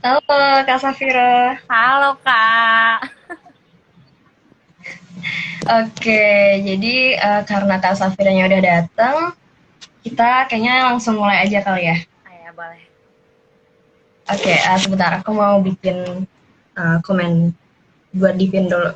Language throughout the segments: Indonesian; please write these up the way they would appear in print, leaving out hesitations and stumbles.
Halo Kak Safira. Halo Kak. Oke, jadi karena Kak Safiranya udah datang, kita kayaknya langsung mulai aja kali ya. Ah, ya boleh. Oke, sebentar aku mau bikin komen buat dipin dulu.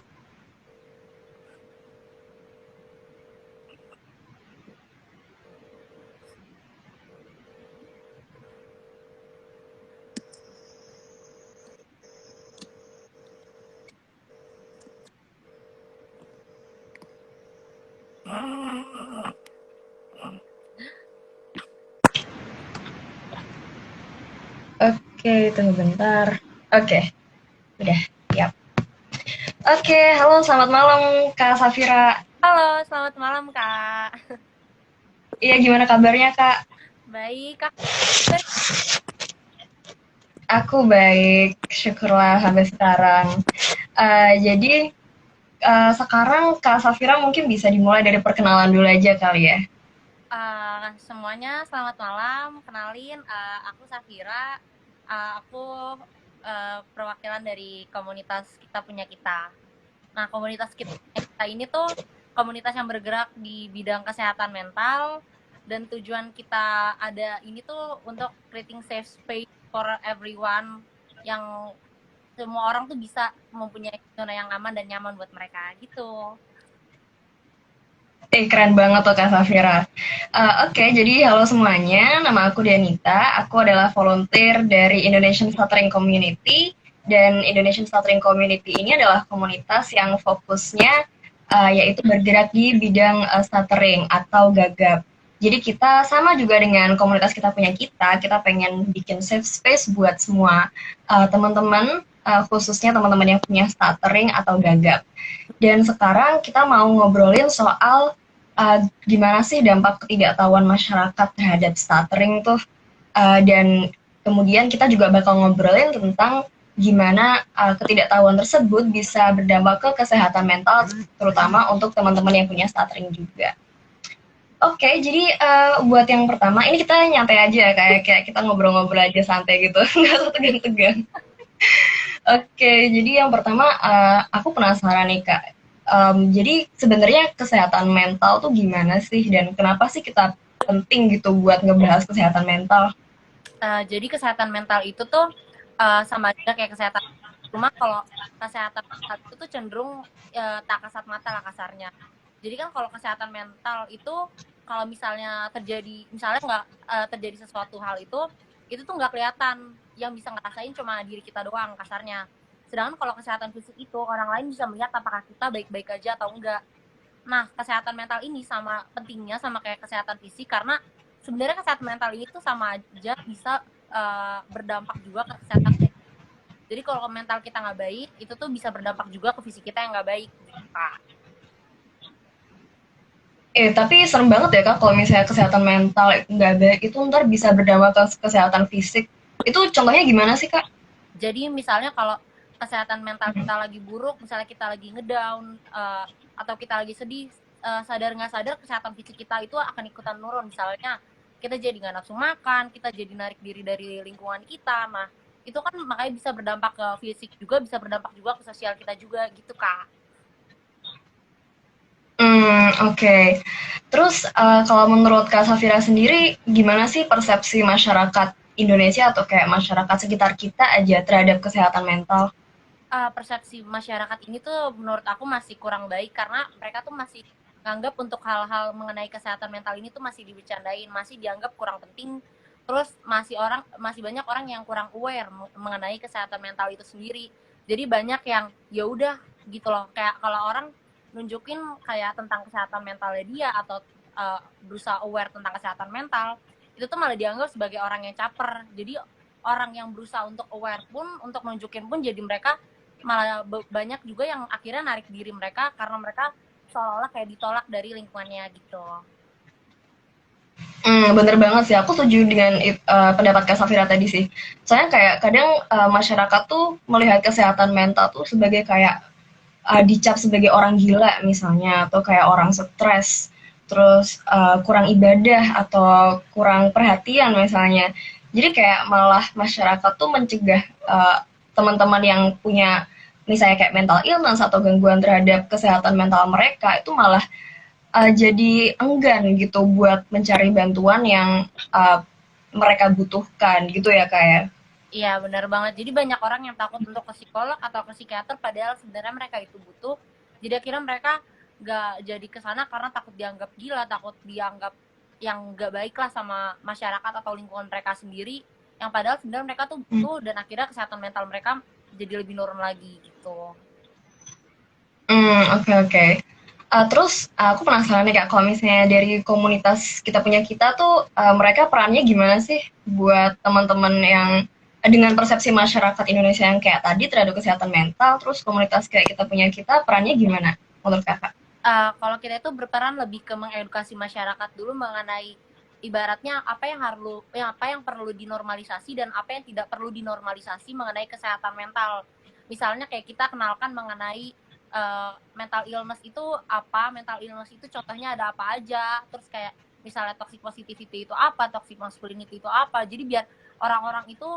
Oke, tunggu bentar. Oke, udah siap. Oke, halo selamat malam Kak Safira. Halo, selamat malam Kak. Iya, gimana kabarnya Kak? Baik Kak. Aku baik, syukurlah sampai sekarang. Jadi sekarang Kak Safira mungkin bisa dimulai dari perkenalan dulu aja kali ya. Semuanya selamat malam. Kenalin, aku Safira. Aku perwakilan dari komunitas Kita Punya Kita. Nah, komunitas Kita Punya Kita ini tuh komunitas yang bergerak di bidang kesehatan mental, dan tujuan kita ada ini tuh untuk creating safe space for everyone, yang semua orang tuh bisa mempunyai zona yang aman dan nyaman buat mereka gitu. Keren banget tuh Kak Safira. Oke, jadi halo semuanya, nama aku Dianita. Aku adalah volunteer dari Indonesian Stuttering Community. Dan Indonesian Stuttering Community ini adalah komunitas yang fokusnya yaitu bergerak di bidang stuttering atau gagap. Jadi kita sama juga dengan komunitas kita pengen bikin safe space buat semua teman-teman, khususnya teman-teman yang punya stuttering atau gagap. Dan sekarang kita mau ngobrolin soal gimana sih dampak ketidaktahuan masyarakat terhadap stuttering tuh. Dan kemudian kita juga bakal ngobrolin tentang gimana ketidaktahuan tersebut bisa berdampak ke kesehatan mental, terutama untuk teman-teman yang punya stuttering juga. Oke, jadi buat yang pertama, ini kita nyantai aja, kayak kita ngobrol-ngobrol aja santai gitu, nggak usah tegang-tegang. Oke, jadi yang pertama aku penasaran nih Kak. Jadi sebenarnya kesehatan mental tuh gimana sih dan kenapa sih kita penting gitu buat ngebahas kesehatan mental? Jadi kesehatan mental itu tuh sama aja kayak kesehatan. Cuma kalau kesehatan mental itu tuh cenderung tak kasat mata lah kasarnya. Jadi kan kalau kesehatan mental itu kalau misalnya nggak terjadi sesuatu hal itu tuh nggak kelihatan. Yang bisa ngerasain cuma diri kita doang kasarnya. Sedangkan kalau kesehatan fisik itu orang lain bisa melihat apakah kita baik-baik aja atau enggak. Nah, kesehatan mental ini sama pentingnya sama kayak kesehatan fisik, karena sebenarnya kesehatan mental ini tuh sama aja bisa berdampak juga ke kesehatan. Jadi kalau mental kita nggak baik, itu tuh bisa berdampak juga ke fisik kita yang nggak baik. Kak. Tapi serem banget ya Kak kalau misalnya kesehatan mental nggak baik itu ntar bisa berdampak ke kesehatan fisik. Itu contohnya gimana sih Kak? Jadi misalnya kalau kesehatan mental kita lagi buruk, misalnya kita lagi ngedown atau kita lagi sedih, sadar nggak sadar kesehatan fisik kita itu akan ikutan turun. Misalnya kita jadi nggak nafsu makan, kita jadi narik diri dari lingkungan kita. Nah, itu kan makanya bisa berdampak ke fisik juga, bisa berdampak juga ke sosial kita juga gitu Kak. Oke. Terus kalau menurut Kak Safira sendiri gimana sih persepsi masyarakat Indonesia atau kayak masyarakat sekitar kita aja terhadap kesehatan mental? Persepsi masyarakat ini tuh menurut aku masih kurang baik, karena mereka tuh masih nganggap untuk hal-hal mengenai kesehatan mental ini tuh masih dibercandain, masih dianggap kurang penting. Terus masih banyak orang yang kurang aware mengenai kesehatan mental itu sendiri. Jadi banyak yang ya udah gitu loh, kayak kalau orang nunjukin kayak tentang kesehatan mentalnya dia, atau berusaha aware tentang kesehatan mental, itu tuh malah dianggap sebagai orang yang caper. Jadi orang yang berusaha untuk aware pun, untuk nunjukin pun, jadi mereka malah banyak juga yang akhirnya narik diri mereka karena mereka seolah-olah kayak ditolak dari lingkungannya gitu. Bener banget sih. Aku setuju dengan pendapat Kak Safira tadi sih. Soalnya kayak kadang masyarakat tuh melihat kesehatan mental tuh sebagai kayak dicap sebagai orang gila misalnya, atau kayak orang stres, terus kurang ibadah atau kurang perhatian misalnya. Jadi kayak malah masyarakat tuh mencegah teman-teman yang punya misalnya kayak mental illness atau gangguan terhadap kesehatan mental mereka itu malah jadi enggan gitu buat mencari bantuan yang mereka butuhkan gitu ya Kak ya. Iya benar banget. Jadi banyak orang yang takut untuk ke psikolog atau ke psikiater padahal sebenarnya mereka itu butuh. Jadi akhirnya mereka nggak jadi ke sana karena takut dianggap gila, takut dianggap yang nggak baik lah sama masyarakat atau lingkungan mereka sendiri. Yang padahal sebenarnya mereka tuh butuh, dan akhirnya kesehatan mental mereka jadi lebih nurun lagi gitu. Oke oke. Terus aku penasaran nih Kak, kalau misalnya dari komunitas kita punya kita tuh mereka perannya gimana sih buat teman-teman yang dengan persepsi masyarakat Indonesia yang kayak tadi terhadap kesehatan mental, terus komunitas kayak kita punya kita perannya gimana menurut Kakak? Kalau kita itu berperan lebih ke mengedukasi masyarakat dulu mengenai ibaratnya apa yang perlu dinormalisasi dan apa yang tidak perlu dinormalisasi mengenai kesehatan mental. Misalnya kayak kita kenalkan mengenai mental illness itu apa, mental illness itu contohnya ada apa aja, terus kayak misalnya toxic positivity itu apa, toxic masculinity itu apa. Jadi biar orang-orang itu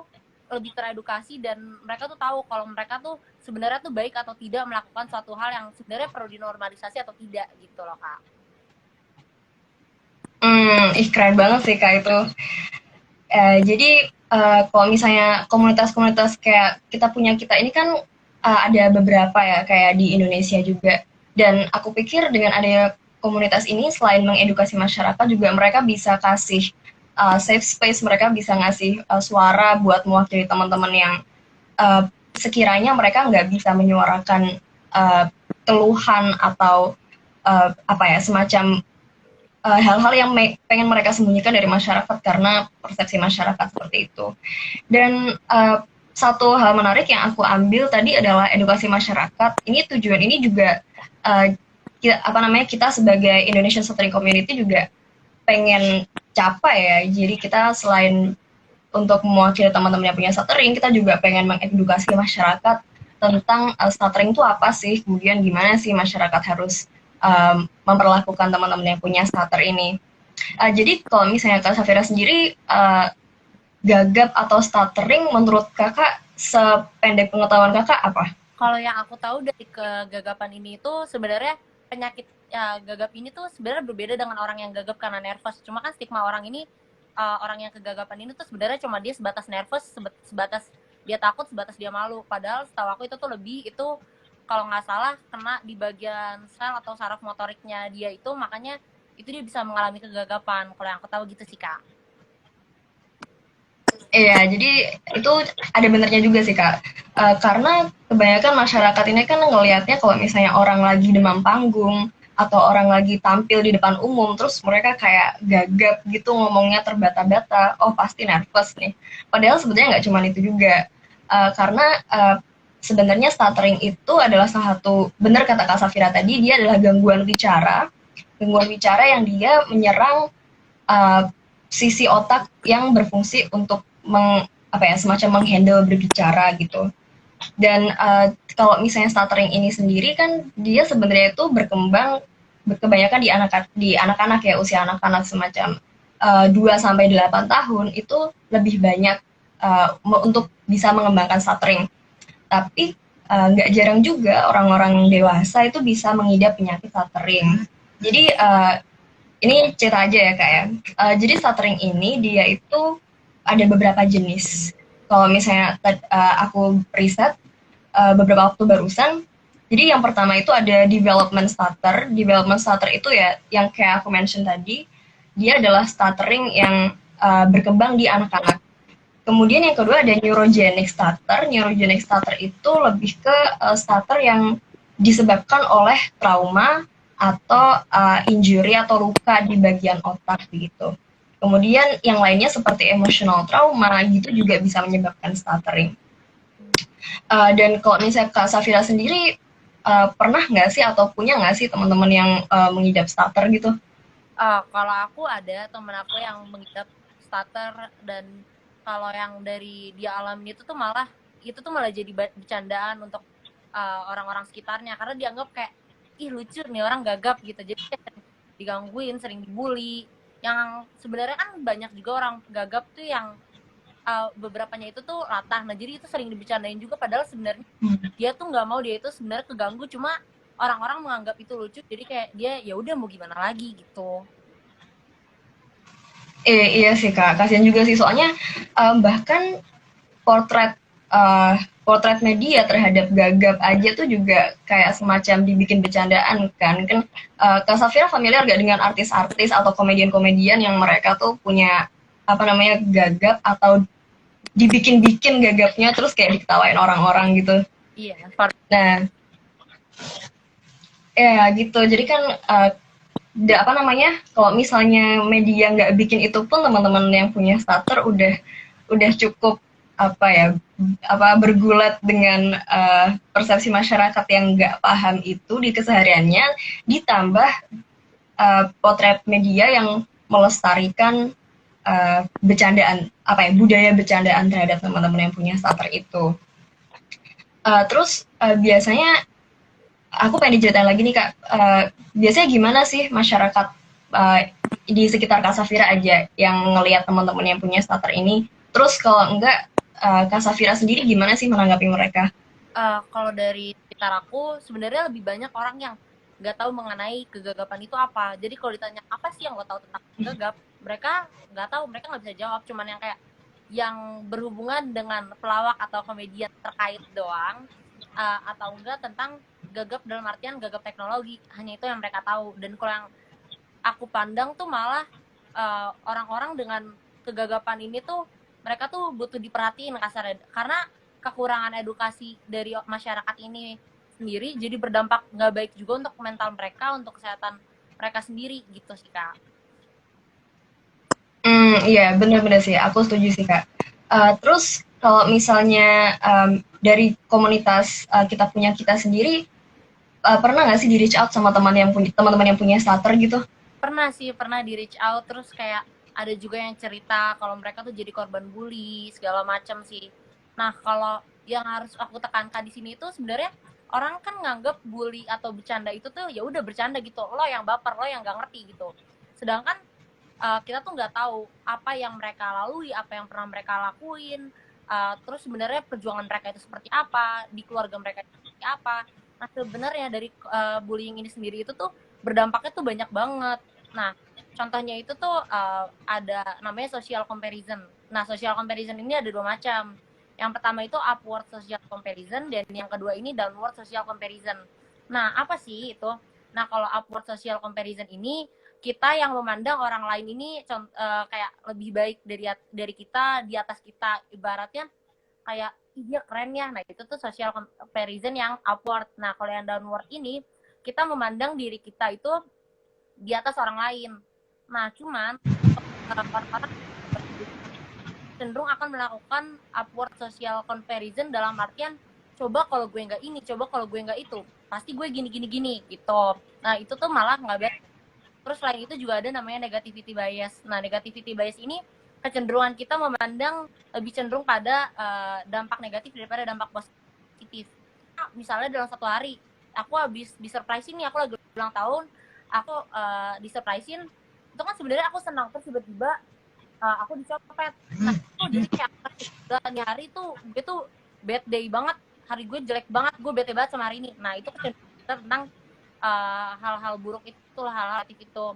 lebih teredukasi dan mereka tuh tahu kalau mereka tuh sebenarnya tuh baik atau tidak melakukan suatu hal yang sebenarnya perlu dinormalisasi atau tidak gitu loh Kak. Ih keren banget sih Kak itu. Jadi kalau misalnya komunitas-komunitas kayak kita punya kita ini kan ada beberapa ya kayak di Indonesia juga. Dan aku pikir dengan adanya komunitas ini selain mengedukasi masyarakat juga mereka bisa kasih safe space, mereka bisa ngasih suara buat mewakili teman-teman yang sekiranya mereka nggak bisa menyuarakan keluhan atau apa ya semacam hal-hal yang pengen mereka sembunyikan dari masyarakat karena persepsi masyarakat seperti itu. Dan satu hal menarik yang aku ambil tadi adalah edukasi masyarakat. Ini tujuan ini juga kita sebagai Indonesian Stuttering Community juga pengen capai ya. Jadi kita selain untuk mewakili teman-teman yang punya stuttering, kita juga pengen mengedukasi masyarakat tentang stuttering itu apa sih, kemudian gimana sih masyarakat harus memperlakukan teman-teman yang punya stutter ini. Jadi kalau misalnya Kak Safira sendiri gagap atau stuttering menurut Kakak sependek pengetahuan Kakak apa? Kalau yang aku tahu dari kegagapan ini itu sebenarnya penyakit gagap ini tuh sebenarnya berbeda dengan orang yang gagap karena nervous. Cuma kan stigma orang ini orang yang kegagapan ini tuh sebenarnya cuma dia sebatas nervous, sebatas dia takut, sebatas dia malu. Padahal setahu aku itu tuh lebih, itu kalau nggak salah kena di bagian sel atau saraf motoriknya dia itu, makanya itu dia bisa mengalami kegagapan. Kalau yang aku tahu gitu sih Kak. Iya, jadi itu ada benernya juga sih Kak. Karena kebanyakan masyarakat ini kan ngelihatnya kalau misalnya orang lagi demam panggung atau orang lagi tampil di depan umum, terus mereka kayak gagap gitu ngomongnya terbata-bata, oh pasti nervous nih. Padahal sebenarnya nggak cuma itu juga. Karena sebenarnya stuttering itu adalah salah satu, benar kata Kak Safira tadi, dia adalah gangguan wicara yang dia menyerang sisi otak yang berfungsi untuk semacam menghandle berbicara gitu. Dan kalau misalnya stuttering ini sendiri kan dia sebenarnya itu berkembang kebanyakan di anak-anak ya, usia anak-anak semacam 2 sampai 8 tahun itu lebih banyak untuk bisa mengembangkan stuttering. Tapi nggak jarang juga orang-orang dewasa itu bisa mengidap penyakit stuttering. Jadi ini cerita aja ya Kak ya. Jadi stuttering ini dia itu ada beberapa jenis. Kalau misalnya aku riset beberapa waktu barusan, jadi yang pertama itu ada development stutter. Development stutter itu ya yang kayak aku mention tadi, dia adalah stuttering yang berkembang di anak-anak. Kemudian yang kedua ada neurogenic stutter. Neurogenic stutter itu lebih ke stutter yang disebabkan oleh trauma atau injury atau luka di bagian otak gitu. Kemudian yang lainnya seperti emotional trauma gitu juga bisa menyebabkan stuttering. Dan kalau misalnya Kak Safira sendiri pernah nggak sih atau punya nggak sih teman-teman yang mengidap stutter gitu? Kalau aku ada temen aku yang mengidap stutter, dan kalau yang dari dia alami itu tuh malah jadi bercandaan untuk orang-orang sekitarnya, karena dianggap kayak ih lucu nih orang gagap gitu, jadi sering digangguin, sering dibully. Yang sebenarnya kan banyak juga orang gagap tuh yang beberapanya itu tuh latah, nah jadi itu sering dibicarain juga, padahal sebenarnya dia tuh nggak mau, dia itu sebenarnya keganggu, cuma orang-orang menganggap itu lucu, jadi kayak dia ya udah mau gimana lagi gitu. Iya sih Kak, kasihan juga sih soalnya bahkan potret potret media terhadap gagap aja tuh juga kayak semacam dibikin bercandaan kan Kak Safira familiar gak dengan artis-artis atau komedian-komedian yang mereka tuh punya apa namanya gagap atau dibikin-bikin gagapnya terus kayak diketawain orang-orang gitu. Iya, Nah, ya gitu. Jadi kan apa namanya kalau misalnya media nggak bikin itu pun teman-teman yang punya starter udah cukup apa ya apa bergulat dengan persepsi masyarakat yang nggak paham itu di kesehariannya ditambah potret media yang melestarikan bercandaan apa ya budaya bercandaan terhadap teman-teman yang punya starter itu. Terus biasanya aku pengen diceritain lagi nih Kak, biasanya gimana sih masyarakat uh, di sekitar Kak Safira aja yang ngelihat teman-teman yang punya starter ini? Terus kalau enggak, Kak Safira sendiri gimana sih menanggapi mereka? kalau dari sekitar aku sebenarnya lebih banyak orang yang nggak tahu mengenai kegagapan itu apa. Jadi kalau ditanya apa sih yang lo tahu tentang gagap, mereka nggak tahu, mereka nggak bisa jawab. Cuman yang kayak yang berhubungan dengan pelawak atau komedian terkait doang, atau enggak tentang gagap dalam artian gagap teknologi. Hanya itu yang mereka tahu. Dan kalau yang aku pandang tuh malah orang-orang dengan kegagapan ini tuh mereka tuh butuh diperhatiin kasarnya, karena kekurangan edukasi dari masyarakat ini sendiri jadi berdampak nggak baik juga untuk mental mereka, untuk kesehatan mereka sendiri gitu sih Kak. Iya benar-benar sih, aku setuju sih Kak. Terus kalau misalnya dari komunitas kita punya kita sendiri, pernah nggak sih di reach out sama teman-teman yang punya starter gitu? Pernah sih, pernah di reach out, terus kayak ada juga yang cerita kalau mereka tuh jadi korban bully segala macam sih. Nah, kalau yang harus aku tekankan di sini itu sebenarnya orang kan nganggap bully atau bercanda itu tuh ya udah bercanda gitu. Lo yang baper, lo yang nggak ngerti gitu. Sedangkan kita tuh nggak tahu apa yang mereka lalui, apa yang pernah mereka lakuin, terus sebenarnya perjuangan mereka itu seperti apa, di keluarga mereka itu seperti apa. Nah, sebenarnya dari bullying ini sendiri itu tuh berdampaknya tuh banyak banget. Nah, contohnya itu tuh ada namanya social comparison. Nah, social comparison ini ada dua macam. Yang pertama itu upward social comparison, dan yang kedua ini downward social comparison. Nah, apa sih itu? Nah, kalau upward social comparison ini kita yang memandang orang lain ini kayak lebih baik dari kita, di atas kita, ibaratnya kayak dia keren ya. Nah, itu tuh social comparison yang upward. Nah, kalau yang downward ini kita memandang diri kita itu di atas orang lain. Nah, cuman orang-orang cenderung akan melakukan upward social comparison dalam artian coba kalau gue nggak ini, coba kalau gue nggak itu, pasti gue gini gini gini gitu. Nah, itu tuh malah nggak baik. Terus selain itu juga ada namanya negativity bias. Nah, negativity bias ini kecenderungan kita memandang lebih cenderung pada dampak negatif daripada dampak positif. Nah, misalnya dalam satu hari, aku habis disurprisein nih, aku lagi ulang tahun, aku disurprisein, itu kan sebenarnya aku senang, terus tiba-tiba aku dicopet. Nah, itu jadi kayak nih hari tuh gue tuh bad day banget, hari gue jelek banget, gue bete banget sama hari ini. Nah, itu kecenderungan tentang hal-hal buruk itu, hal-hal negatif itu.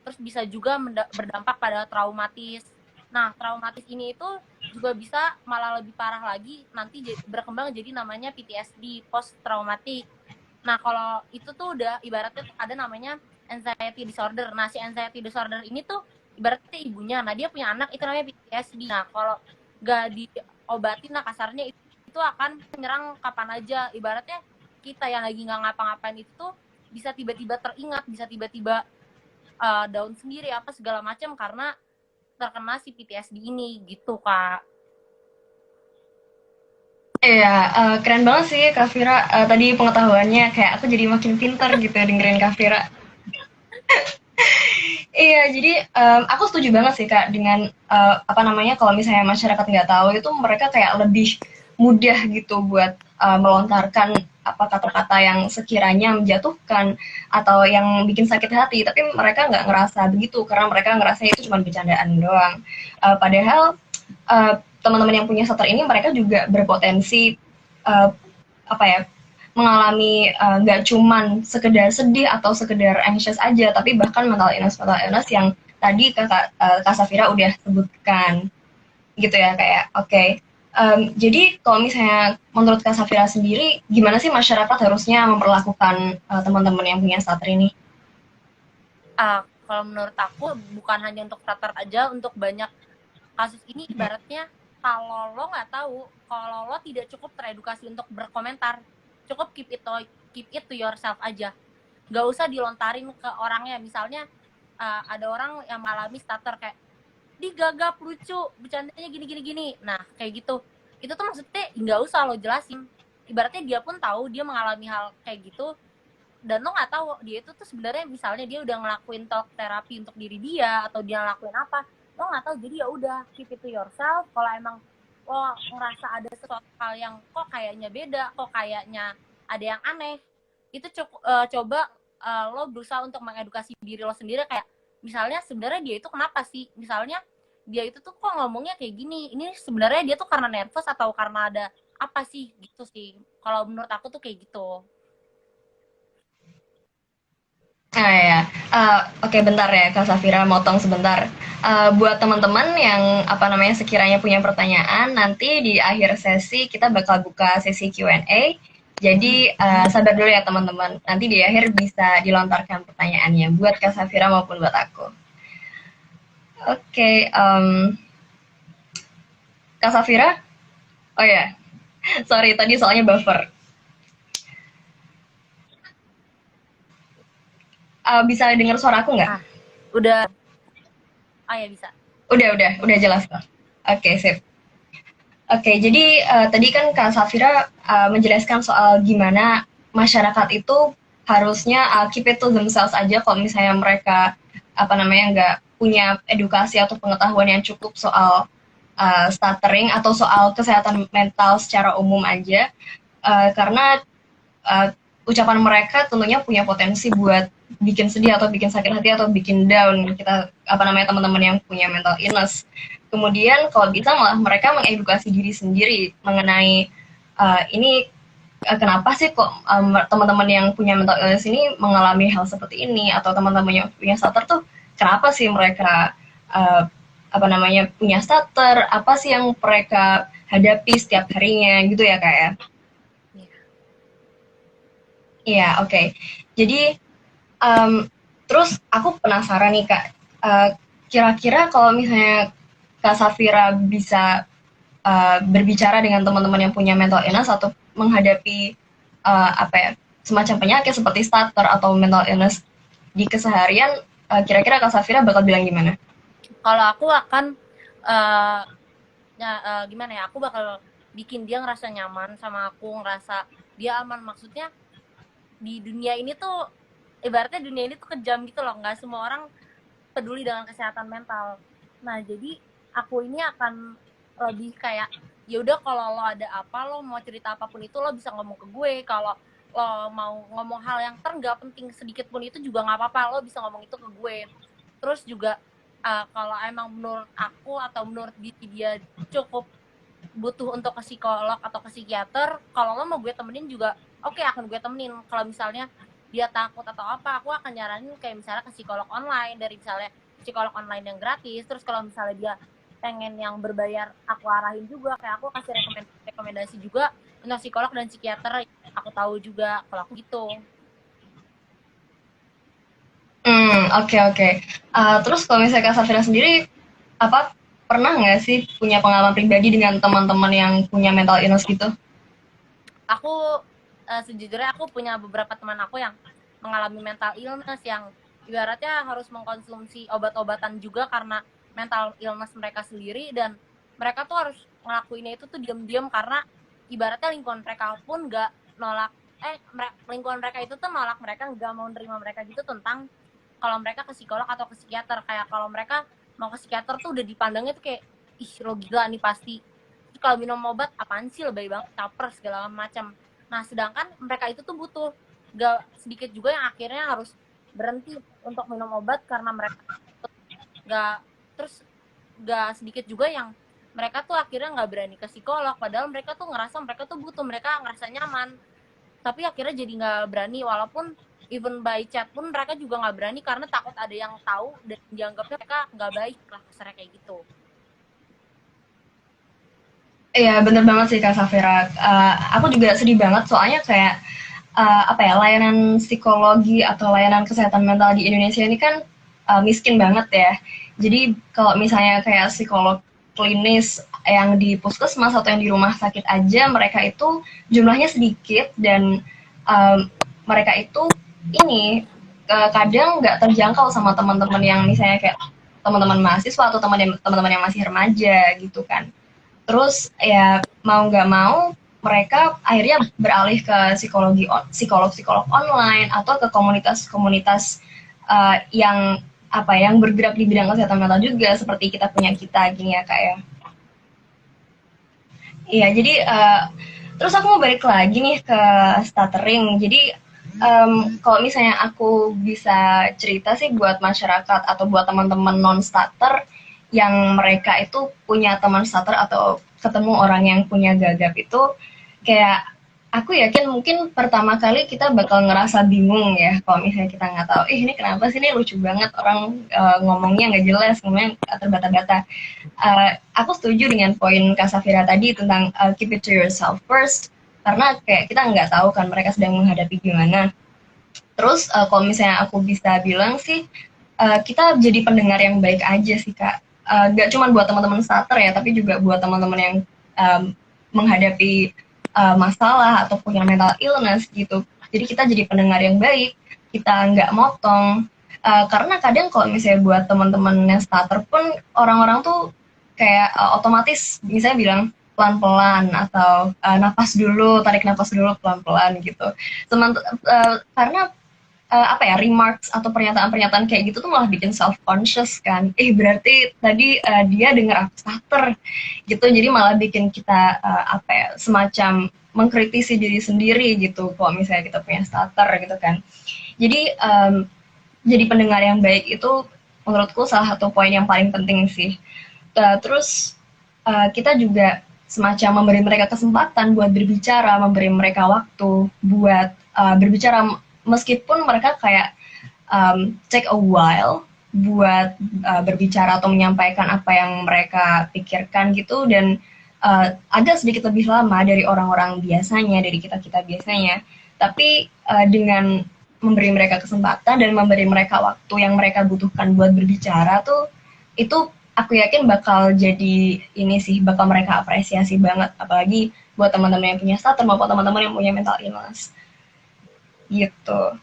Terus bisa juga berdampak pada traumatis. Nah, traumatis ini itu juga bisa malah lebih parah lagi, nanti berkembang jadi namanya PTSD, post traumatic. Nah, kalau itu tuh udah ibaratnya ada namanya anxiety disorder. Nah, si anxiety disorder ini tuh ibaratnya ibunya, nah dia punya anak itu namanya PTSD. Nah, kalau gak diobatin, nah kasarnya itu akan menyerang kapan aja. Ibaratnya kita yang lagi nggak ngapa-ngapain itu tuh bisa tiba-tiba teringat, bisa tiba-tiba down sendiri apa segala macam karena terkena si PTSD ini gitu Kak. Iya, keren banget sih Kak Vira. Tadi pengetahuannya kayak aku jadi makin pintar gitu ya dengerin Kak Vira. Iya, jadi aku setuju banget sih Kak dengan apa namanya kalau misalnya masyarakat nggak tahu itu mereka kayak lebih mudah gitu buat melontarkan apa kata-kata yang sekiranya menjatuhkan atau yang bikin sakit hati, tapi mereka nggak ngerasa begitu karena mereka ngerasa itu cuma bercandaan doang. Padahal teman-teman yang punya starter ini mereka juga berpotensi uh, apa ya mengalami nggak cuman sekedar sedih atau sekedar anxious aja, tapi bahkan mental illness yang tadi Kak Safira udah sebutkan gitu ya kayak oke. Okay. Jadi kalau misalnya menurut Kak Safira sendiri, gimana sih masyarakat harusnya memperlakukan teman-teman yang punya starter ini? Kalau menurut aku bukan hanya untuk starter aja, untuk banyak kasus ini ibaratnya kalau lo nggak tahu, kalau lo tidak cukup teredukasi untuk berkomentar, cukup keep it to yourself aja, nggak usah dilontarin ke orangnya. Misalnya ada orang yang mengalami starter kayak digagap lucu bercandanya gini, nah kayak gitu, itu tuh maksudnya nggak usah lo jelasin, ibaratnya dia pun tahu dia mengalami hal kayak gitu dan lo nggak tahu dia itu tuh sebenarnya misalnya dia udah ngelakuin talk terapi untuk diri dia atau dia ngelakuin apa, lo nggak tahu. Jadi ya udah keep it to yourself. Kalau emang lo ngerasa ada sesuatu hal yang kok kayaknya beda, kok kayaknya ada yang aneh, itu coba lo berusaha untuk mengedukasi diri lo sendiri kayak misalnya sebenarnya dia itu kenapa sih, misalnya dia itu tuh kok ngomongnya kayak gini, ini sebenarnya dia tuh karena nervous atau karena ada apa sih gitu sih. Kalau menurut aku tuh kayak gitu. Ah ya, oke bentar ya Kak Safira, motong sebentar. Buat teman-teman yang apa namanya sekiranya punya pertanyaan, nanti di akhir sesi kita bakal buka sesi Q&A. Jadi sabar dulu ya teman-teman. Nanti di akhir bisa dilontarkan pertanyaannya buat Kak Safira maupun buat aku. Oke, Kak Safira? Oh ya, sorry tadi soalnya buffer. Bisa dengar suara aku nggak? Udah. Ya bisa. Udah jelas kok. Oke, sip. Oke, jadi tadi kan Kak Safira menjelaskan soal gimana masyarakat itu harusnya keep it to themselves aja kalau misalnya mereka apa namanya nggak punya edukasi atau pengetahuan yang cukup soal stuttering atau soal kesehatan mental secara umum aja. Karena ucapan mereka tentunya punya potensi buat bikin sedih atau bikin sakit hati atau bikin down kita apa namanya teman-teman yang punya mental illness. Kemudian kalau bisa malah mereka mengedukasi diri sendiri mengenai ini kenapa sih kok teman-teman yang punya mental illness ini mengalami hal seperti ini, atau teman-teman yang punya stutter tuh kenapa sih mereka apa namanya punya stutter, apa sih yang mereka hadapi setiap harinya gitu ya Kak ya. Iya, oke. Jadi terus aku penasaran nih Kak, kira-kira kalau misalnya Kak Safira bisa berbicara dengan teman-teman yang punya mental illness atau menghadapi apa ya semacam penyakit seperti stutter atau mental illness di keseharian, kira-kira Kak Safira bakal bilang gimana? Kalau aku akan gimana ya, aku bakal bikin dia ngerasa nyaman sama aku, ngerasa dia aman. Maksudnya di dunia ini tuh ibaratnya dunia ini tuh kejam gitu loh, nggak semua orang peduli dengan kesehatan mental. Nah jadi aku ini akan lebih kayak ya udah, kalau lo ada apa, lo mau cerita apapun itu lo bisa ngomong ke gue. Kalau lo mau ngomong hal yang nggak penting sedikit pun itu juga nggak apa-apa, lo bisa ngomong itu ke gue. Terus juga kalau emang menurut aku atau menurut dia cukup butuh untuk ke psikolog atau ke psikiater, kalau lo mau gue temenin juga oke, akan gue temenin. Kalau misalnya dia takut atau apa, aku akan nyaranin kayak misalnya ke psikolog online, dari misalnya psikolog online yang gratis. Terus kalau misalnya dia pengen yang berbayar, aku arahin juga, kayak aku kasih rekomendasi juga untuk psikolog dan psikiater, aku tahu juga kalau aku gitu. Oke. Terus kalau misalnya Kak Safira sendiri, apa pernah nggak sih punya pengalaman pribadi dengan teman-teman yang punya mental illness gitu? Aku sejujurnya aku punya beberapa teman aku yang mengalami mental illness yang ibaratnya harus mengkonsumsi obat-obatan juga karena mental illness mereka sendiri, dan mereka tuh harus ngelakuinnya itu tuh diam-diam karena ibaratnya lingkungan mereka pun nggak nolak lingkungan mereka itu tuh nolak mereka, nggak mau nerima mereka gitu tentang kalau mereka ke psikolog atau ke psikiater. Kayak kalau mereka mau ke psikiater tuh udah dipandangnya tuh kayak ih lo gila nih pasti. Terus kalau minum obat apaan sih, lebay banget, caper segala macam. Nah sedangkan mereka itu tuh butuh, gak sedikit juga yang akhirnya harus berhenti untuk minum obat karena mereka gak, terus gak sedikit juga yang mereka tuh akhirnya nggak berani ke psikolog padahal mereka tuh ngerasa mereka tuh butuh, mereka ngerasa nyaman tapi akhirnya jadi nggak berani, walaupun even by chat pun mereka juga nggak berani karena takut ada yang tahu dan dianggapnya mereka nggak baik lah, kasarnya kayak gitu. Iya, bener banget sih Kak Safira. Aku juga sedih banget soalnya kayak apa ya, layanan psikologi atau layanan kesehatan mental di Indonesia ini kan miskin banget ya. Jadi kalau misalnya kayak psikolog klinis yang di puskesmas atau yang di rumah sakit aja, mereka itu jumlahnya sedikit dan um, mereka itu ini kadang nggak terjangkau sama teman-teman yang misalnya kayak teman-teman mahasiswa atau teman-teman yang masih remaja gitu kan. Terus ya mau nggak mau mereka akhirnya beralih ke psikolog-psikolog online atau ke komunitas-komunitas yang apa yang bergerak di bidang kesehatan mental juga seperti kita gini ya kak ya. Iya jadi terus aku mau balik lagi nih ke stuttering. Jadi kalau misalnya aku bisa cerita sih buat masyarakat atau buat teman-teman non stutter yang mereka itu punya teman stutter atau ketemu orang yang punya gagap itu kayak aku yakin mungkin pertama kali kita bakal ngerasa bingung ya kalau misalnya kita nggak tahu ini kenapa sih ini lucu banget orang ngomongnya nggak jelas ngomongnya terbata-bata. Aku setuju dengan poin Kak Safira tadi tentang keep it to yourself first karena kayak kita nggak tahu kan mereka sedang menghadapi gimana. Terus kalau misalnya aku bisa bilang sih kita jadi pendengar yang baik aja sih kak. Gak cuma buat teman-teman starter ya, tapi juga buat teman-teman yang um, menghadapi masalah atau punya mental illness gitu. Jadi kita jadi pendengar yang baik, kita nggak motong. Karena kadang kalau misalnya buat teman-teman yang starter pun orang-orang tuh kayak otomatis misalnya bilang pelan-pelan atau napas dulu, tarik napas dulu pelan-pelan gitu. Karena apa ya remarks atau pernyataan-pernyataan kayak gitu tuh malah bikin self conscious kan berarti tadi dia dengar aku stutter gitu jadi malah bikin kita apa ya semacam mengkritisi diri sendiri gitu kalau misalnya kita punya stutter gitu kan jadi jadi pendengar yang baik itu menurutku salah satu poin yang paling penting sih. Terus kita juga semacam memberi mereka kesempatan buat berbicara, memberi mereka waktu buat berbicara meskipun mereka kayak take a while buat berbicara atau menyampaikan apa yang mereka pikirkan gitu dan agak sedikit lebih lama dari orang-orang biasanya, dari kita-kita biasanya. Tapi dengan memberi mereka kesempatan dan memberi mereka waktu yang mereka butuhkan buat berbicara tuh itu aku yakin bakal jadi ini sih bakal mereka apresiasi banget apalagi buat teman-teman yang punya starter maupun teman-teman yang punya mental illness gitu.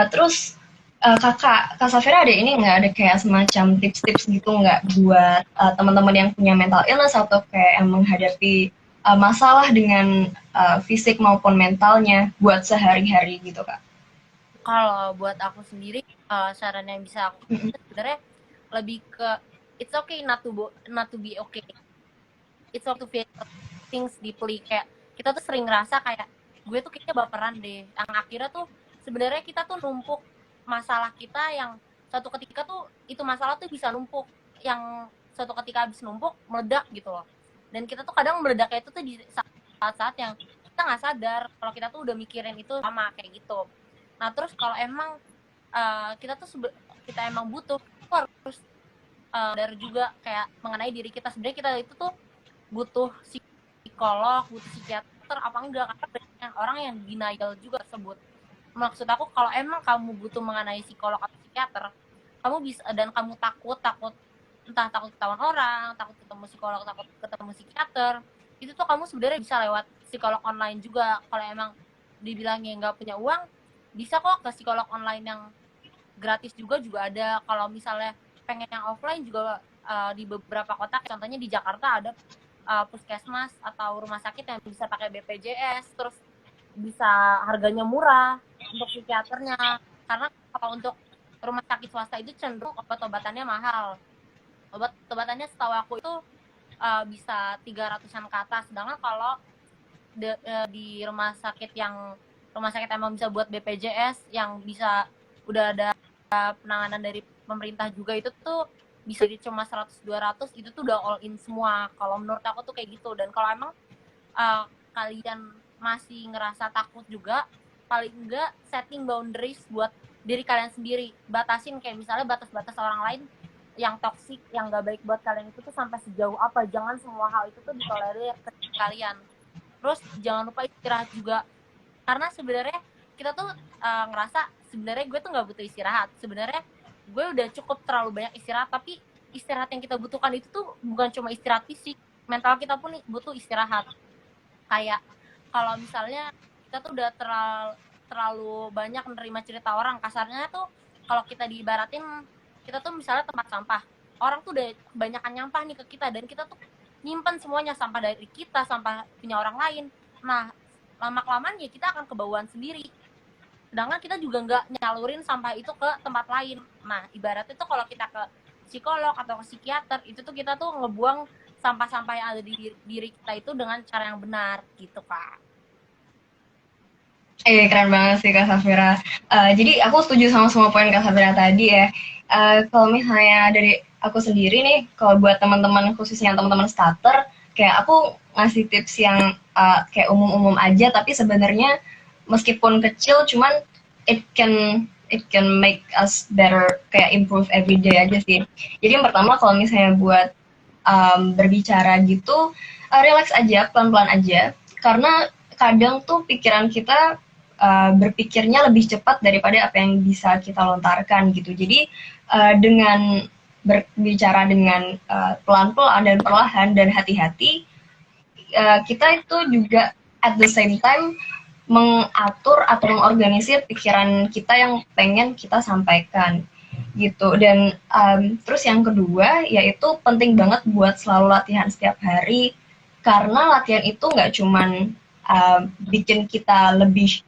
Terus Kak Safira ada ini nggak ada kayak semacam tips-tips gitu nggak buat teman-teman yang punya mental illness atau kayak yang menghadapi masalah dengan fisik maupun mentalnya buat sehari-hari gitu Kak? Kalau buat aku sendiri saran yang bisa aku sebenarnya lebih ke it's okay not to be okay, it's okay to feel things deeply. Kayak kita tuh sering ngerasa kayak gue tuh kayaknya baperan deh, yang akhirnya tuh sebenarnya kita tuh numpuk masalah kita yang suatu ketika tuh itu masalah tuh bisa numpuk yang suatu ketika habis numpuk meledak gitu loh. Dan kita tuh kadang meledaknya itu tuh di saat-saat yang kita nggak sadar kalau kita tuh udah mikirin itu sama kayak gitu. Nah terus kalau emang kita tuh kita emang butuh harus dari juga kayak mengenai diri kita sebenarnya kita itu tuh butuh psikolog, butuh psikiater apa enggak, karena banyak orang yang denial juga tersebut. Maksud aku kalau emang kamu butuh mengenai psikolog atau psikiater, kamu bisa dan kamu takut entah takut ketahuan orang, takut ketemu psikolog, takut ketemu psikiater, itu tuh kamu sebenarnya bisa lewat psikolog online juga. Kalau emang dibilangnya nggak punya uang, bisa kok ke psikolog online yang gratis juga ada. Kalau misalnya pengen yang offline juga di beberapa kota, contohnya di Jakarta ada puskesmas atau rumah sakit yang bisa pakai BPJS, terus bisa harganya murah untuk psikiaternya. Karena kalau untuk rumah sakit swasta itu cenderung obat-obatannya mahal. Obat-obatannya setahu aku itu bisa 300-an ke atas. Sedangkan kalau di rumah sakit emang bisa buat BPJS yang bisa udah ada penanganan dari pemerintah juga, itu tuh bisa di cuma 100-200, itu tuh udah all in semua. Kalau menurut aku tuh kayak gitu. Dan kalau emang kalian masih ngerasa takut juga, paling enggak setting boundaries buat diri kalian sendiri. Batasin, kayak misalnya batas-batas orang lain yang toksik, yang gak baik buat kalian itu tuh sampai sejauh apa. Jangan semua hal itu tuh ditolerir ke kalian. Terus jangan lupa istirahat juga, karena sebenarnya kita tuh ngerasa sebenarnya gue tuh nggak butuh istirahat. Sebenarnya gue udah cukup terlalu banyak istirahat, tapi istirahat yang kita butuhkan itu tuh bukan cuma istirahat fisik, mental kita pun butuh istirahat. Kayak kalau misalnya kita tuh udah terlalu banyak menerima cerita orang, kasarnya tuh kalau kita diibaratin, kita tuh misalnya tempat sampah, orang tuh udah kebanyakan nyampah nih ke kita, dan kita tuh nyimpen semuanya, sampah dari kita, sampah punya orang lain. Nah, lama-kelamaan ya kita akan kebauan sendiri. Sedangkan kita juga nggak nyalurin sampah itu ke tempat lain. Nah, ibaratnya tuh kalau kita ke psikolog atau ke psikiater, itu tuh kita tuh ngebuang sampah-sampah yang ada di diri kita itu dengan cara yang benar, gitu, Kak. Keren banget sih Kak Safira. Jadi aku setuju sama semua poin Kak Safira tadi ya. Kalau misalnya dari aku sendiri nih, kalau buat teman-teman khususnya teman-teman starter, kayak aku ngasih tips yang kayak umum-umum aja, tapi sebenarnya meskipun kecil, cuman it can make us better, kayak improve every day aja sih. Jadi yang pertama kalau misalnya buat berbicara gitu, relax aja, pelan-pelan aja, karena kadang tuh pikiran kita berpikirnya lebih cepat daripada apa yang bisa kita lontarkan gitu. Jadi dengan berbicara dengan pelan-pelan dan perlahan dan hati-hati, kita itu juga at the same time mengatur atau mengorganisir pikiran kita yang pengen kita sampaikan gitu. Dan terus yang kedua yaitu penting banget buat selalu latihan setiap hari, karena latihan itu nggak cuman bikin kita lebih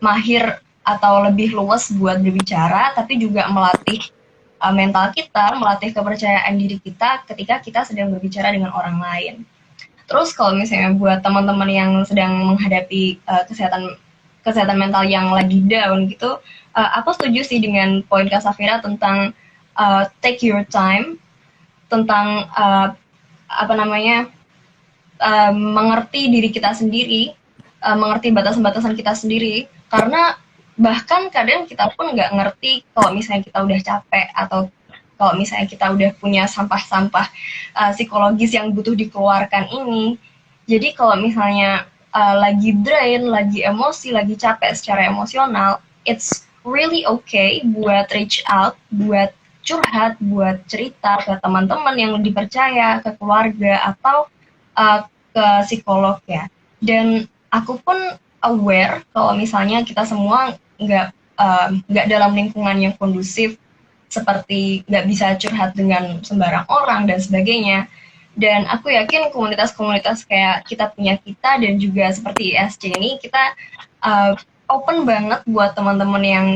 mahir atau lebih luas buat berbicara, tapi juga melatih mental kita, melatih kepercayaan diri kita ketika kita sedang berbicara dengan orang lain. Terus kalau misalnya buat teman-teman yang sedang menghadapi kesehatan mental yang lagi down gitu, aku setuju sih dengan poin Kak Safira tentang take your time, tentang apa namanya, mengerti diri kita sendiri, mengerti batasan-batasan kita sendiri, karena bahkan kadang kita pun nggak ngerti kalau misalnya kita udah capek, atau kalau misalnya kita udah punya sampah-sampah psikologis yang butuh dikeluarkan ini. Jadi kalau misalnya lagi drain, lagi emosi, lagi capek secara emosional, it's really okay buat reach out, buat curhat, buat cerita ke teman-teman yang dipercaya, ke keluarga, atau ke psikolog ya. Dan aku pun aware kalau misalnya kita semua nggak dalam lingkungan yang kondusif, seperti nggak bisa curhat dengan sembarang orang dan sebagainya. Dan aku yakin komunitas-komunitas kayak kita punya kita dan juga seperti ISC ini, kita open banget buat teman-teman yang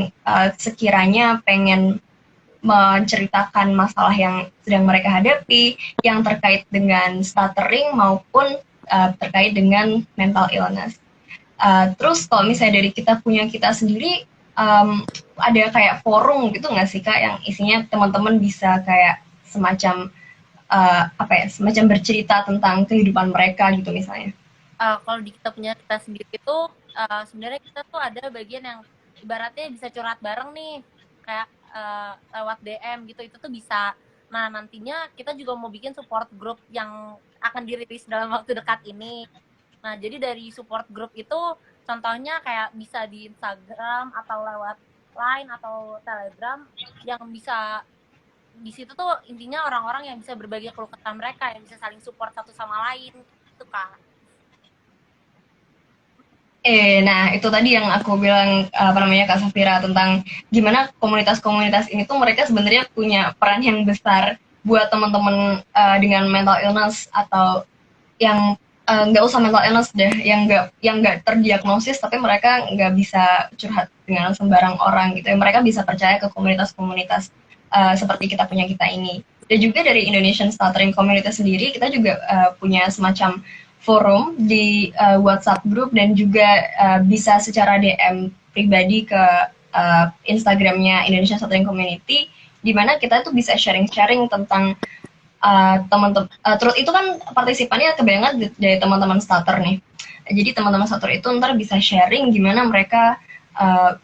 sekiranya pengen menceritakan masalah yang sedang mereka hadapi, yang terkait dengan stuttering maupun terkait dengan mental illness. Terus kalau misalnya dari kita punya kita sendiri, ada kayak forum gitu nggak sih Kak, yang isinya teman-teman bisa kayak semacam apa ya, semacam bercerita tentang kehidupan mereka gitu misalnya. Kalau di kita punya kita sendiri itu sebenarnya kita tuh ada bagian yang ibaratnya bisa curhat bareng nih, kayak lewat DM gitu, itu tuh bisa. Nah, nantinya kita juga mau bikin support group yang akan dirilis dalam waktu dekat ini. Nah, jadi dari support group itu contohnya kayak bisa di Instagram atau lewat Line atau Telegram, yang bisa di situ tuh intinya orang-orang yang bisa berbagi keluh kesah mereka, yang bisa saling support satu sama lain, itu Kak. Nah itu tadi yang aku bilang apa namanya Kak Safira tentang gimana komunitas-komunitas ini tuh mereka sebenarnya punya peran yang besar buat teman-teman dengan mental illness atau yang nggak usah mental illness deh, yang nggak terdiagnosis tapi mereka nggak bisa curhat dengan sembarang orang gitu ya. Mereka bisa percaya ke komunitas-komunitas seperti kita punya kita ini. Dan juga dari Indonesian Stuttering Community sendiri kita juga punya semacam forum di WhatsApp group dan juga bisa secara DM pribadi ke Instagramnya Indonesian Stuttering Community di mana kita tuh bisa sharing-sharing tentang teman-teman terus itu kan partisipannya kebanyakan dari teman-teman starter nih. Jadi teman-teman starter itu ntar bisa sharing gimana mereka uh,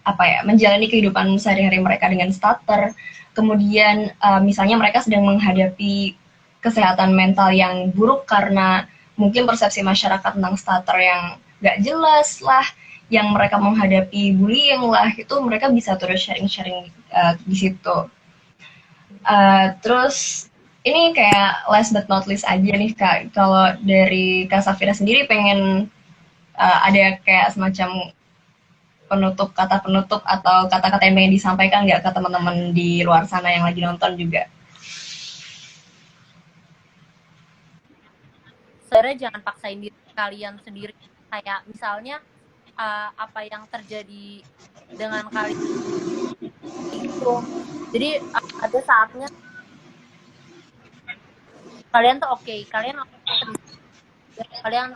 apa ya menjalani kehidupan sehari-hari mereka dengan starter. Kemudian misalnya mereka sedang menghadapi kesehatan mental yang buruk karena mungkin persepsi masyarakat tentang starter yang gak jelas lah, yang mereka menghadapi bullying lah, itu mereka bisa terus sharing-sharing di situ. Terus ini kayak last but not least aja nih Kak, kalau dari Kak Safira sendiri pengen ada kayak semacam penutup atau kata-kata yang pengen disampaikan nggak ke teman-teman di luar sana yang lagi nonton juga? Sebenarnya jangan paksain diri kalian sendiri, kayak misalnya apa yang terjadi dengan kalian itu, jadi ada saatnya kalian tuh oke, kalian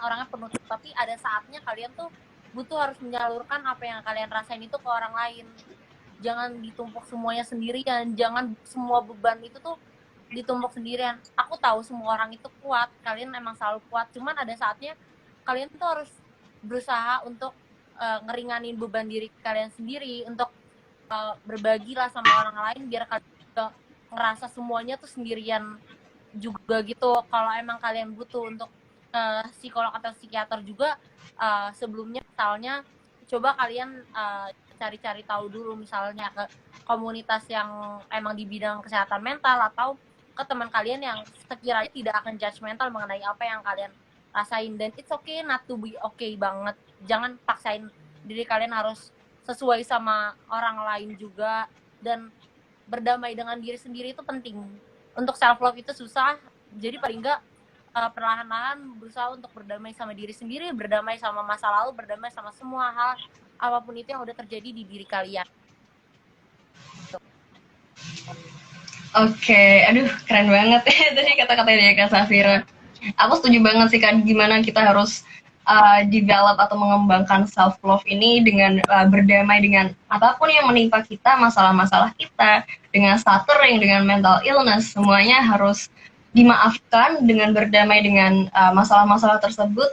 orangnya penutup, tapi ada saatnya kalian tuh butuh harus menyalurkan apa yang kalian rasain itu ke orang lain. Jangan ditumpuk semuanya sendirian, jangan semua beban itu tuh ditumpuk sendirian. Aku tahu semua orang itu kuat, kalian emang selalu kuat, cuman ada saatnya kalian tuh harus berusaha untuk ngeringanin beban diri kalian sendiri, untuk berbagilah sama orang lain biar kalian juga ngerasa semuanya tuh sendirian juga gitu. Kalau emang kalian butuh untuk psikolog atau psikiater juga, sebelumnya misalnya coba kalian cari-cari tahu dulu, misalnya ke komunitas yang emang di bidang kesehatan mental, atau ke teman kalian yang sekiranya tidak akan judgmental mengenai apa yang kalian rasain. Dan it's okay not to be okay banget, jangan paksain diri kalian harus sesuai sama orang lain juga. Dan berdamai dengan diri sendiri itu penting. Untuk self love itu susah, jadi paling enggak perlahan-lahan berusaha untuk berdamai sama diri sendiri, berdamai sama masa lalu, berdamai sama semua hal apapun itu yang udah terjadi di diri kalian. Oke, aduh keren banget ya tadi kata-kata dari Kak Safira. Aku setuju banget sih Kak, gimana kita harus develop atau mengembangkan self love ini dengan berdamai dengan apapun yang menimpa kita, masalah-masalah kita, dengan stuttering, dengan mental illness, semuanya harus dimaafkan dengan berdamai dengan masalah-masalah tersebut.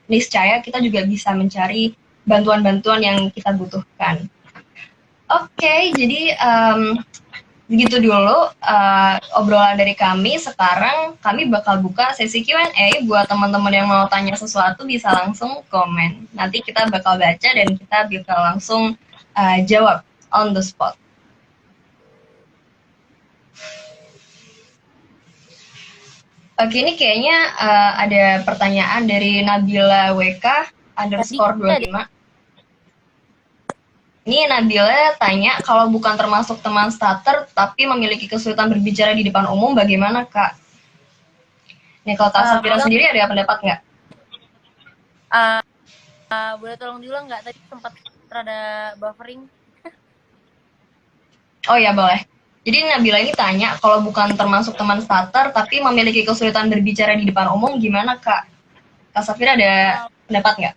Niscaya kita juga bisa mencari bantuan-bantuan yang kita butuhkan. Oke, jadi begitu dulu obrolan dari kami. Sekarang kami bakal buka sesi Q&A buat teman-teman yang mau tanya sesuatu bisa langsung komen. Nanti kita bakal baca dan kita bakal langsung jawab on the spot. Oke, ini kayaknya ada pertanyaan dari Nabila WK underscore 25. Ini Nabila tanya, kalau bukan termasuk teman starter tapi memiliki kesulitan berbicara di depan umum, bagaimana Kak? Nih kalau Kak Safira sendiri ada pendapat nggak? Boleh tolong diulang nggak? Tadi sempat rada buffering. Oh ya boleh. Jadi Nabila ini tanya, kalau bukan termasuk teman starter tapi memiliki kesulitan berbicara di depan umum, gimana Kak? Kak Safira ada pendapat nggak?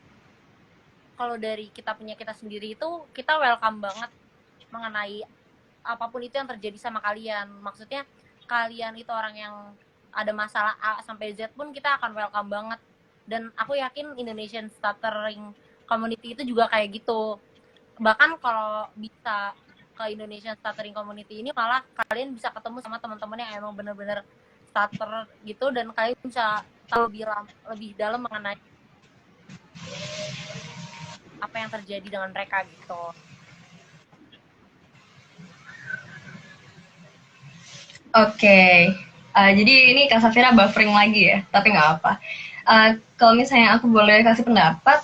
Kalau dari kita punya kita sendiri itu, kita welcome banget mengenai apapun itu yang terjadi sama kalian. Maksudnya kalian itu orang yang ada masalah A sampai Z pun kita akan welcome banget. Dan aku yakin Indonesian Stuttering Community itu juga kayak gitu. Bahkan kalau bisa ke Indonesian Stuttering Community ini, malah kalian bisa ketemu sama teman-teman yang emang bener-bener stutter gitu, dan kalian bisa tahu lebih dalam mengenai apa yang terjadi dengan mereka gitu. Oke, jadi ini Kak Safira buffering lagi ya, tapi nggak apa. Kalau misalnya aku boleh kasih pendapat,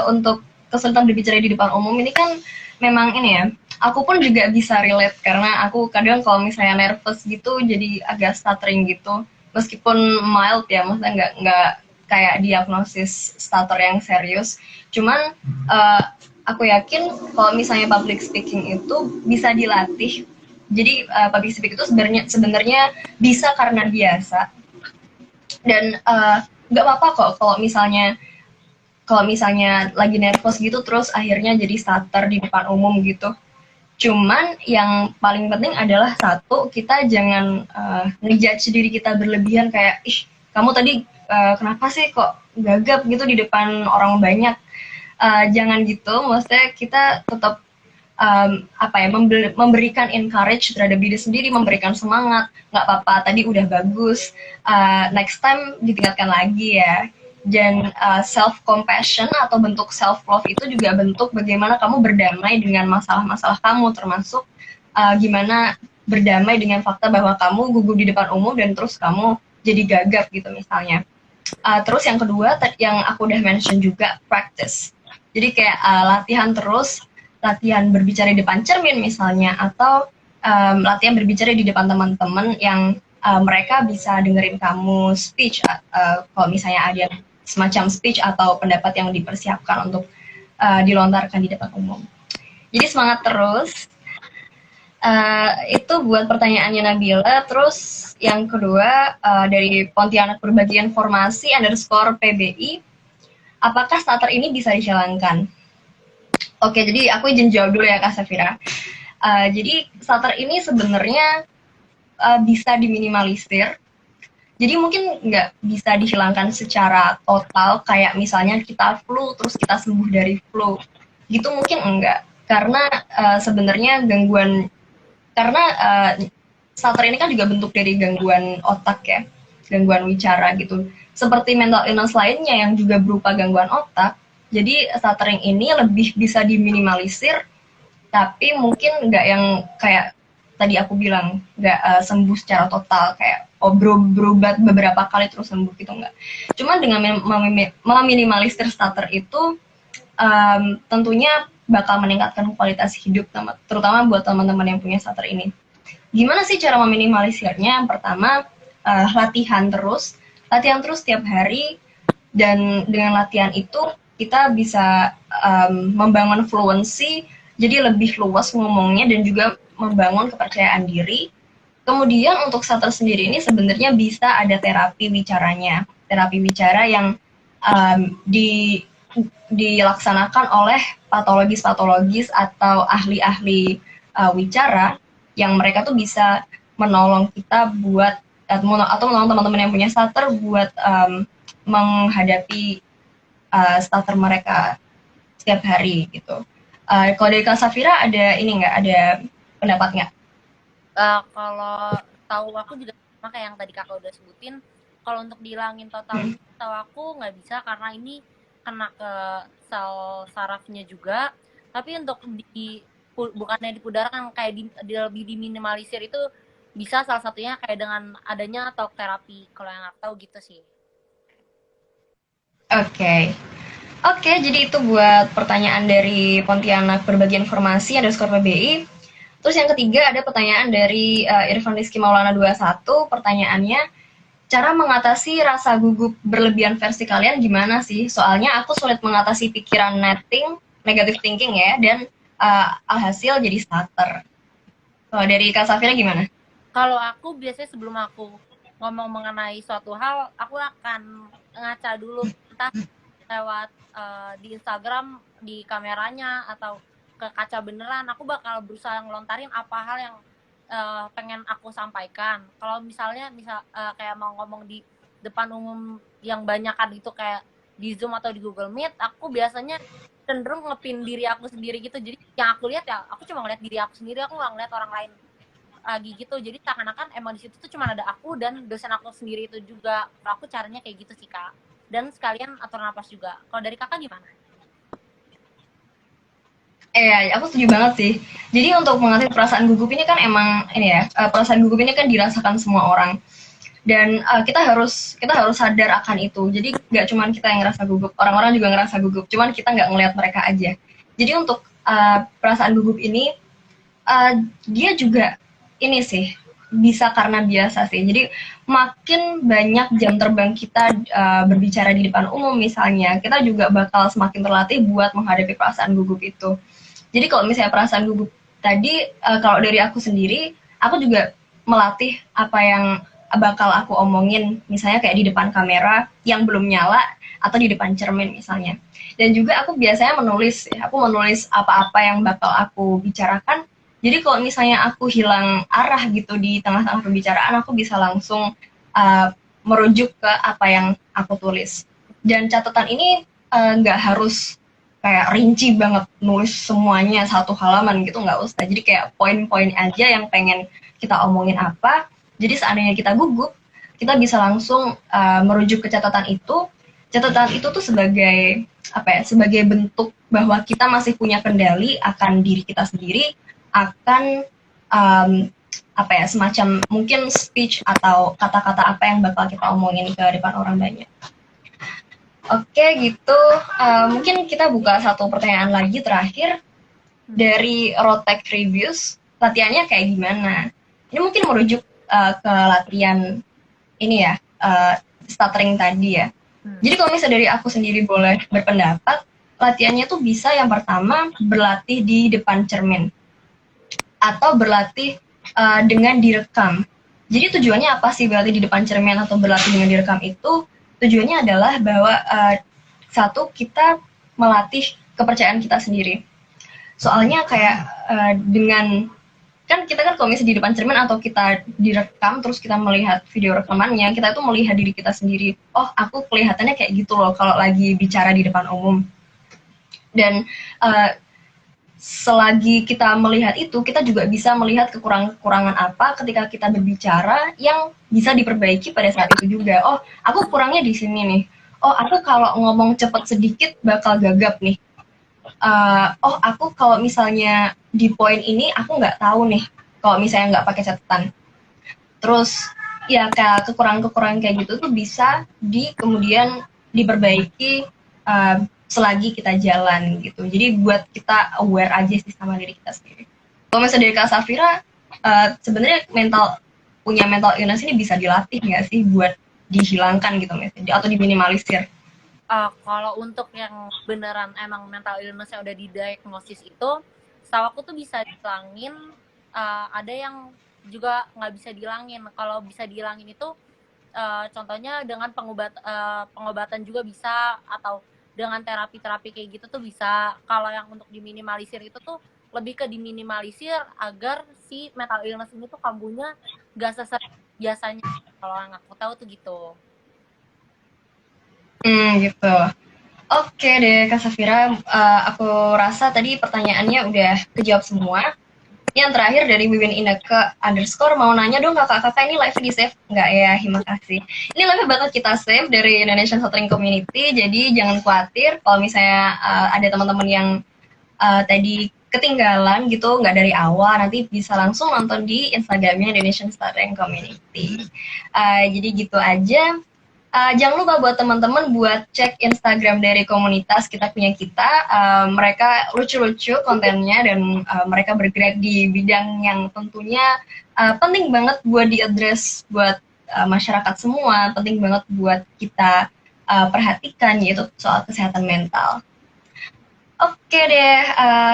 untuk kesulitan berbicara di depan umum ini kan memang ini ya, aku pun juga bisa relate karena aku kadang kalau misalnya nervous gitu jadi agak stuttering gitu. Meskipun mild ya, maksudnya nggak kayak diagnosis stutter yang serius. Cuman aku yakin kalau misalnya public speaking itu bisa dilatih. Jadi public speaking itu sebenarnya bisa karena biasa dan nggak apa-apa kok kalau misalnya lagi nervous gitu terus akhirnya jadi stutter di depan umum gitu. Cuman yang paling penting adalah satu, kita jangan ngejudge diri kita berlebihan kayak, ih kamu tadi kenapa sih kok gagap gitu di depan orang banyak. Jangan gitu, maksudnya kita tetap memberikan encourage terhadap diri sendiri, memberikan semangat, nggak apa-apa, tadi udah bagus, next time ditingkatkan lagi ya. Dan self compassion atau bentuk self love itu juga bentuk bagaimana kamu berdamai dengan masalah-masalah kamu, termasuk gimana berdamai dengan fakta bahwa kamu gugup di depan umum dan terus kamu jadi gagap gitu misalnya. Terus yang kedua yang aku udah mention juga, practice. Jadi kayak latihan terus, latihan berbicara di depan cermin misalnya, atau latihan berbicara di depan teman-teman yang mereka bisa dengerin kamu speech, kalau misalnya ada semacam speech atau pendapat yang dipersiapkan untuk dilontarkan di depan umum. Jadi semangat terus. Itu buat pertanyaannya Nabila. Terus yang kedua dari Pontianak Berbagi Informasi _PBI, apakah starter ini bisa dijalankan? Oke, jadi aku izin jawab dulu ya Kak Safira. Jadi starter ini sebenarnya bisa diminimalisir. Jadi mungkin nggak bisa dihilangkan secara total, kayak misalnya kita flu terus kita sembuh dari flu. Gitu mungkin enggak. Karena sebenarnya starter ini kan juga bentuk dari gangguan otak ya, gangguan wicara gitu. Seperti mental illness lainnya yang juga berupa gangguan otak, jadi stuttering ini lebih bisa diminimalisir, tapi mungkin nggak yang kayak tadi aku bilang, nggak sembuh secara total, kayak berobat beberapa kali terus sembuh gitu, nggak. Cuma dengan meminimalisir stutter itu, tentunya bakal meningkatkan kualitas hidup, terutama buat teman-teman yang punya stutter ini. Gimana sih cara meminimalisirnya? Yang pertama, latihan terus setiap hari, dan dengan latihan itu kita bisa membangun fluency, jadi lebih luas ngomongnya dan juga membangun kepercayaan diri. Kemudian untuk starter sendiri ini sebenarnya bisa ada terapi wicaranya, terapi wicara yang dilaksanakan oleh patologis atau ahli-ahli wicara, yang mereka tuh bisa menolong kita buat atau menolong teman-teman yang punya starter buat menghadapi starter mereka setiap hari gitu. Kalau dari Kak Safira ada ini nggak, ada pendapat nggak? Kalau tahu aku juga sama kayak yang tadi kakak udah sebutin. Kalau untuk dihilangin total, tahu aku nggak bisa karena ini kena ke sel sarafnya juga. Tapi untuk bukannya dipudarkan, kayak lebih diminimalisir itu bisa, salah satunya kayak dengan adanya talk terapi, kalau yang aku tahu gitu sih. Oke, jadi itu buat pertanyaan dari Pontianak Berbagi Informasi _PBI. Terus yang ketiga ada pertanyaan dari Irfan Rizky Maulana 21. Pertanyaannya, cara mengatasi rasa gugup berlebihan versi kalian gimana sih? Soalnya aku sulit mengatasi pikiran negative thinking ya, dan alhasil jadi stutter. Kalau dari Kak Safira gimana? Kalau aku biasanya sebelum aku ngomong mengenai suatu hal, aku akan ngaca dulu, entah lewat di Instagram, di kameranya, atau ke kaca beneran. Aku bakal berusaha ngelontarin apa hal yang pengen aku sampaikan. Kalau misalnya kayak mau ngomong di depan umum yang banyakan itu kayak di Zoom atau di Google Meet, aku biasanya cenderung ngepin diri aku sendiri gitu. Jadi yang aku lihat ya, aku cuma ngeliat diri aku sendiri, aku nggak ngeliat orang lain lagi gitu. Jadi seakan-akan emang di situ tuh cuma ada aku dan dosen aku sendiri itu juga. Kalau aku caranya kayak gitu sih Kak. Dan sekalian atur napas juga. Kalau dari Kakak gimana? Aku setuju banget sih. Jadi untuk mengatasi perasaan gugup ini kan emang ini ya, perasaan gugup ini kan dirasakan semua orang. Dan kita harus sadar akan itu. Jadi nggak cuma kita yang ngerasa gugup, orang-orang juga ngerasa gugup. Cuman kita nggak ngelihat mereka aja. Jadi untuk perasaan gugup ini dia juga ini sih bisa karena biasa sih. Jadi makin banyak jam terbang kita berbicara di depan umum misalnya, kita juga bakal semakin terlatih buat menghadapi perasaan gugup itu. Jadi kalau misalnya perasaan gugup tadi, kalau dari aku sendiri, aku juga melatih apa yang bakal aku omongin, misalnya kayak di depan kamera yang belum nyala atau di depan cermin misalnya. Dan juga aku biasanya menulis, ya, aku menulis apa-apa yang bakal aku bicarakan. Jadi kalau misalnya aku hilang arah gitu di tengah-tengah pembicaraan, aku bisa langsung merujuk ke apa yang aku tulis. Dan catatan ini nggak harus kayak rinci banget nulis semuanya satu halaman gitu, nggak usah. Jadi kayak poin-poin aja yang pengen kita omongin apa. Jadi seandainya kita gugup, kita bisa langsung merujuk ke catatan itu. Catatan itu tuh sebagai apa ya? Sebagai bentuk bahwa kita masih punya kendali akan diri kita sendiri, akan apa ya, semacam mungkin speech atau kata-kata apa yang bakal kita omongin ke depan orang banyak. Oke gitu, mungkin kita buka satu pertanyaan lagi terakhir dari Rotek Reviews. Latihannya kayak gimana? Ini mungkin merujuk ke latihan ini ya, stuttering tadi ya. Jadi kalau misalnya dari aku sendiri boleh berpendapat, latihannya tuh bisa yang pertama berlatih di depan cermin atau berlatih dengan direkam. Jadi tujuannya apa sih berlatih di depan cermin atau berlatih dengan direkam itu? Tujuannya adalah bahwa satu, kita melatih kepercayaan kita sendiri. Soalnya kayak dengan kan kita kan kalau misalnya di depan cermin atau kita direkam terus kita melihat video rekamannya, kita tuh melihat diri kita sendiri. Oh, aku kelihatannya kayak gitu loh kalau lagi bicara di depan umum. Dan selagi kita melihat itu, kita juga bisa melihat kekurangan apa ketika kita berbicara yang bisa diperbaiki pada saat itu juga. Oh, aku kurangnya di sini nih. Oh, aku kalau ngomong cepat sedikit bakal gagap nih. Oh, aku kalau misalnya di poin ini aku nggak tahu nih kalau misalnya nggak pakai catatan. Terus ya kayak kekurangan kayak gitu tuh bisa kemudian diperbaiki selagi kita jalan gitu. Jadi buat kita aware aja sih sama diri kita sendiri. Kalau misalnya dari Kak Safira, sebenarnya punya mental illness ini bisa dilatih nggak sih buat dihilangkan gitu misalnya, atau diminimalisir? Kalau untuk yang beneran emang mental illness yang udah didiagnosis itu, setahu aku tuh bisa dihilangin. Ada yang juga nggak bisa dihilangin. Kalau bisa dihilangin itu, contohnya dengan pengobatan juga bisa, atau dengan terapi-terapi kayak gitu tuh bisa. Kalau yang untuk diminimalisir itu tuh lebih ke diminimalisir agar si mental illness ini tuh kambuhnya gak sesering biasanya. Kalau yang aku tahu tuh gitu. Gitu. Oke deh Kak Safira, aku rasa tadi pertanyaannya udah kejawab semua. Yang terakhir dari Wiwin Indeke _ mau nanya dong kakak-kakak, ini live di save nggak ya? Terima kasih. Ini live bakal kita save dari Indonesian Stuttering Community, jadi jangan khawatir kalau misalnya ada teman-teman yang tadi ketinggalan gitu, nggak dari awal, nanti bisa langsung nonton di Instagramnya Indonesian Stuttering Community. Jadi gitu aja. Jangan lupa buat teman-teman buat cek Instagram dari komunitas kita punya kita. Mereka lucu-lucu kontennya dan mereka bergerak di bidang yang tentunya penting banget buat diadres buat masyarakat semua, penting banget buat kita perhatikan, yaitu soal kesehatan mental. Oke deh,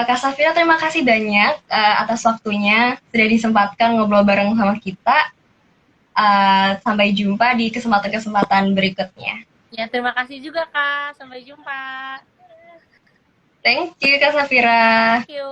Kak Safira, terima kasih banyak atas waktunya sudah disempatkan ngobrol bareng sama kita. Sampai jumpa di kesempatan-kesempatan berikutnya. Ya, terima kasih juga Kak. Sampai jumpa. Thank you Kak Safira. Thank you.